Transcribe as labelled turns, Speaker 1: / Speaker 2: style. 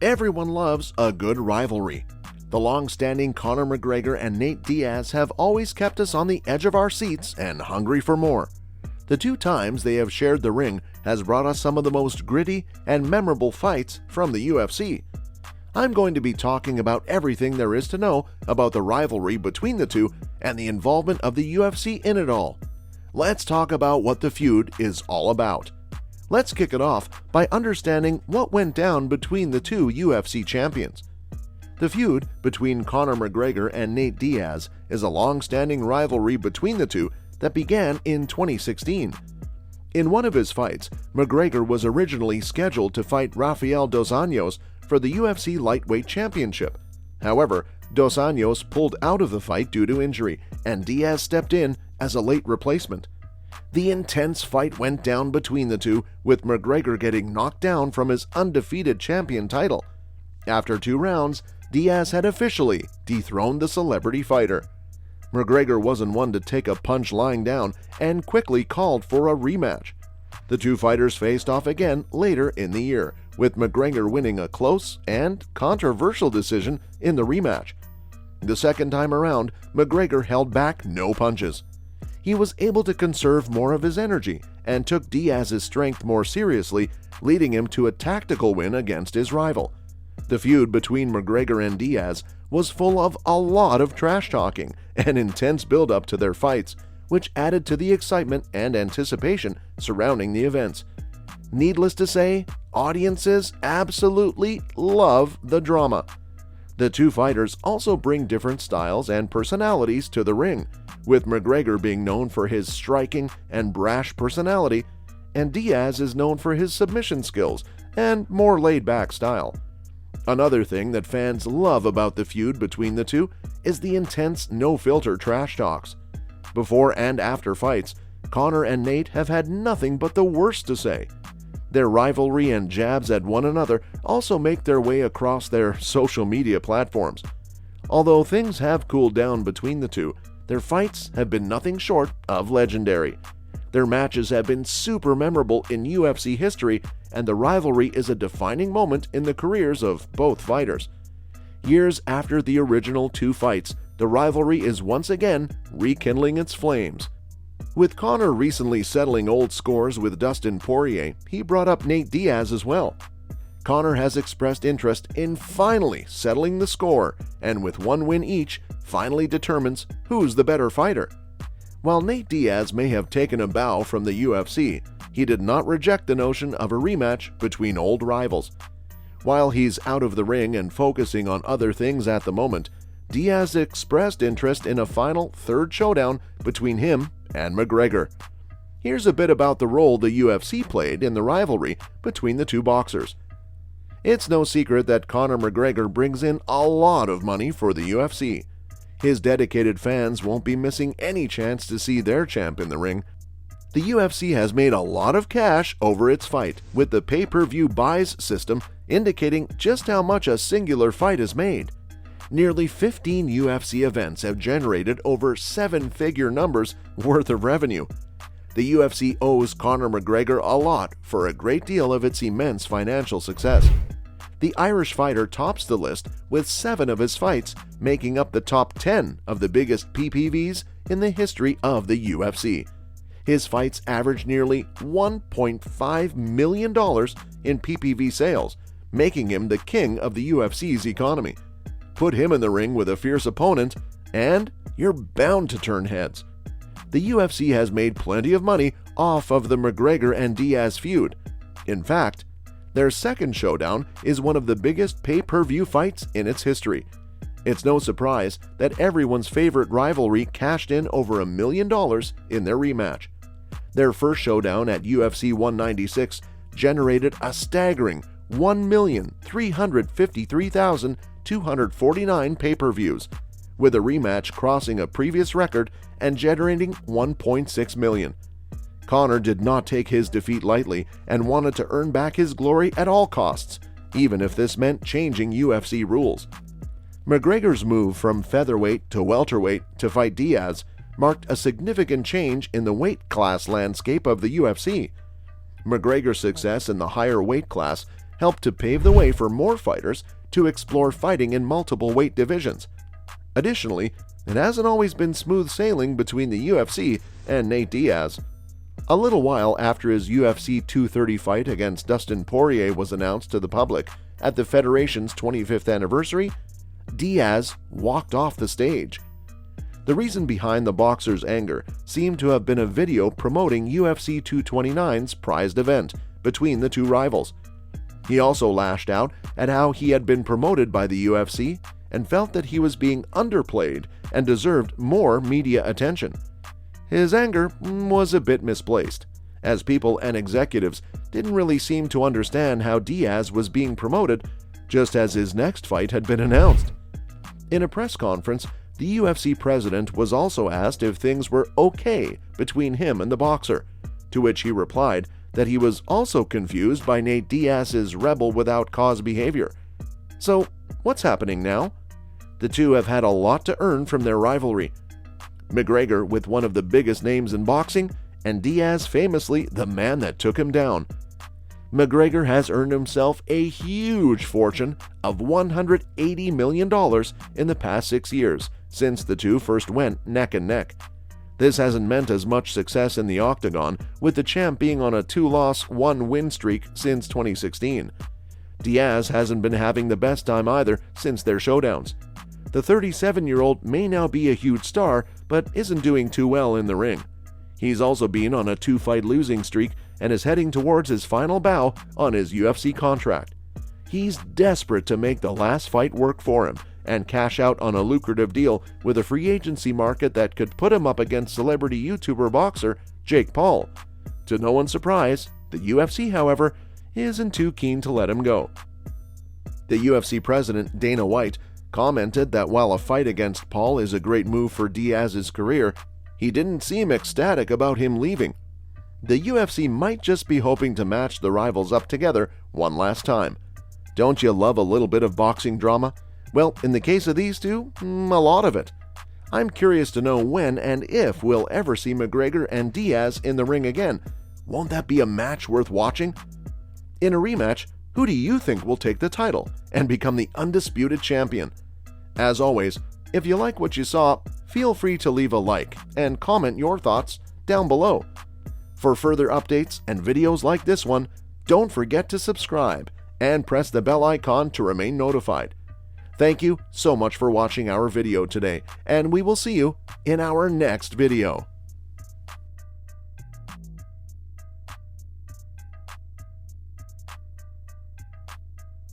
Speaker 1: Everyone loves a good rivalry. The long-standing Conor McGregor and Nate Diaz have always kept us on the edge of our seats and hungry for more. The 2 times they have shared the ring has brought us some of the most gritty and memorable fights from the UFC. I'm going to be talking about everything there is to know about the rivalry between the two and the involvement of the UFC in it all. Let's talk about what the feud is all about. Let's kick it off by understanding what went down between the two UFC champions. The feud between Conor McGregor and Nate Diaz is a long-standing rivalry between the two that began in 2016. In one of his fights, McGregor was originally scheduled to fight Rafael dos Anjos for the UFC Lightweight Championship. However, dos Anjos pulled out of the fight due to injury, and Diaz stepped in as a late replacement. The intense fight went down between the two, with McGregor getting knocked down from his undefeated champion title. After 2 rounds, Diaz had officially dethroned the celebrity fighter. McGregor wasn't one to take a punch lying down and quickly called for a rematch. The 2 fighters faced off again later in the year, with McGregor winning a close and controversial decision in the rematch. The second time around, McGregor held back no punches. He was able to conserve more of his energy and took Diaz's strength more seriously, leading him to a tactical win against his rival. The feud between McGregor and Diaz was full of a lot of trash talking and intense build-up to their fights, which added to the excitement and anticipation surrounding the events. Needless to say, audiences absolutely love the drama. The 2 fighters also bring different styles and personalities to the ring, with McGregor being known for his striking and brash personality, and Diaz is known for his submission skills and more laid-back style. Another thing that fans love about the feud between the two is the intense, no-filter trash talks. Before and after fights, Conor and Nate have had nothing but the worst to say. Their rivalry and jabs at one another also make their way across their social media platforms. Although things have cooled down between the two, their fights have been nothing short of legendary. Their matches have been super memorable in UFC history, and the rivalry is a defining moment in the careers of both fighters. Years after the original 2 fights, the rivalry is once again rekindling its flames. With Conor recently settling old scores with Dustin Poirier, he brought up Nate Diaz as well. Conor has expressed interest in finally settling the score, and with 1 win each, finally determines who's the better fighter. While Nate Diaz may have taken a bow from the UFC, he did not reject the notion of a rematch between old rivals. While he's out of the ring and focusing on other things at the moment, Diaz expressed interest in a final 3rd showdown between him and McGregor. Here's a bit about the role the UFC played in the rivalry between the 2 boxers. It's no secret that Conor McGregor brings in a lot of money for the UFC. His dedicated fans won't be missing any chance to see their champ in the ring. The UFC has made a lot of cash over its fight, with the pay-per-view buys system indicating just how much a singular fight is made. Nearly 15 UFC events have generated over 7-figure numbers worth of revenue. The UFC owes Conor McGregor a lot for a great deal of its immense financial success. The Irish fighter tops the list with 7 of his fights, making up the top 10 of the biggest PPVs in the history of the UFC. His fights average nearly $1.5 million in PPV sales, making him the king of the UFC's economy. Put him in the ring with a fierce opponent, and you're bound to turn heads. The UFC has made plenty of money off of the McGregor and Diaz feud. In fact, their 2nd showdown is one of the biggest pay-per-view fights in its history. It's no surprise that everyone's favorite rivalry cashed in over $1 million in their rematch. Their first showdown at UFC 196 generated a staggering 1,353,249 pay-per-views, with a rematch crossing a previous record and generating 1.6 million. Conor did not take his defeat lightly and wanted to earn back his glory at all costs, even if this meant changing UFC rules. McGregor's move from featherweight to welterweight to fight Diaz marked a significant change in the weight class landscape of the UFC. McGregor's success in the higher weight class helped to pave the way for more fighters to explore fighting in multiple weight divisions. Additionally, it hasn't always been smooth sailing between the UFC and Nate Diaz. A little while after his UFC 230 fight against Dustin Poirier was announced to the public at the Federation's 25th anniversary, Diaz walked off the stage. The reason behind the boxer's anger seemed to have been a video promoting UFC 229's prized event between the two rivals. He also lashed out at how he had been promoted by the UFC and felt that he was being underplayed and deserved more media attention. His anger was a bit misplaced, as people and executives didn't really seem to understand how Diaz was being promoted just as his next fight had been announced. In a press conference, the UFC president was also asked if things were okay between him and the boxer, to which he replied that he was also confused by Nate Diaz's rebel without cause behavior. So, what's happening now? The two have had a lot to earn from their rivalry. McGregor with one of the biggest names in boxing, and Diaz famously the man that took him down. McGregor has earned himself a huge fortune of $180 million in the past 6 years since the two first went neck and neck. This hasn't meant as much success in the octagon, with the champ being on a 2-loss, 1-win streak since 2016. Diaz hasn't been having the best time either since their showdowns. The 37-year-old may now be a huge star, but isn't doing too well in the ring. He's also been on a 2-fight losing streak and is heading towards his final bow on his UFC contract. He's desperate to make the last fight work for him and cash out on a lucrative deal with a free agency market that could put him up against celebrity YouTuber boxer Jake Paul. To no one's surprise, the UFC, however, isn't too keen to let him go. The UFC president, Dana White, commented that while a fight against Paul is a great move for Diaz's career, he didn't seem ecstatic about him leaving. The UFC might just be hoping to match the rivals up together one last time. Don't you love a little bit of boxing drama? Well, in the case of these two, a lot of it. I'm curious to know when and if we'll ever see McGregor and Diaz in the ring again. Won't that be a match worth watching? In a rematch, who do you think will take the title and become the undisputed champion? As always, if you like what you saw, feel free to leave a like and comment your thoughts down below. For further updates and videos like this one, don't forget to subscribe and press the bell icon to remain notified. Thank you so much for watching our video today, and we will see you in our next video.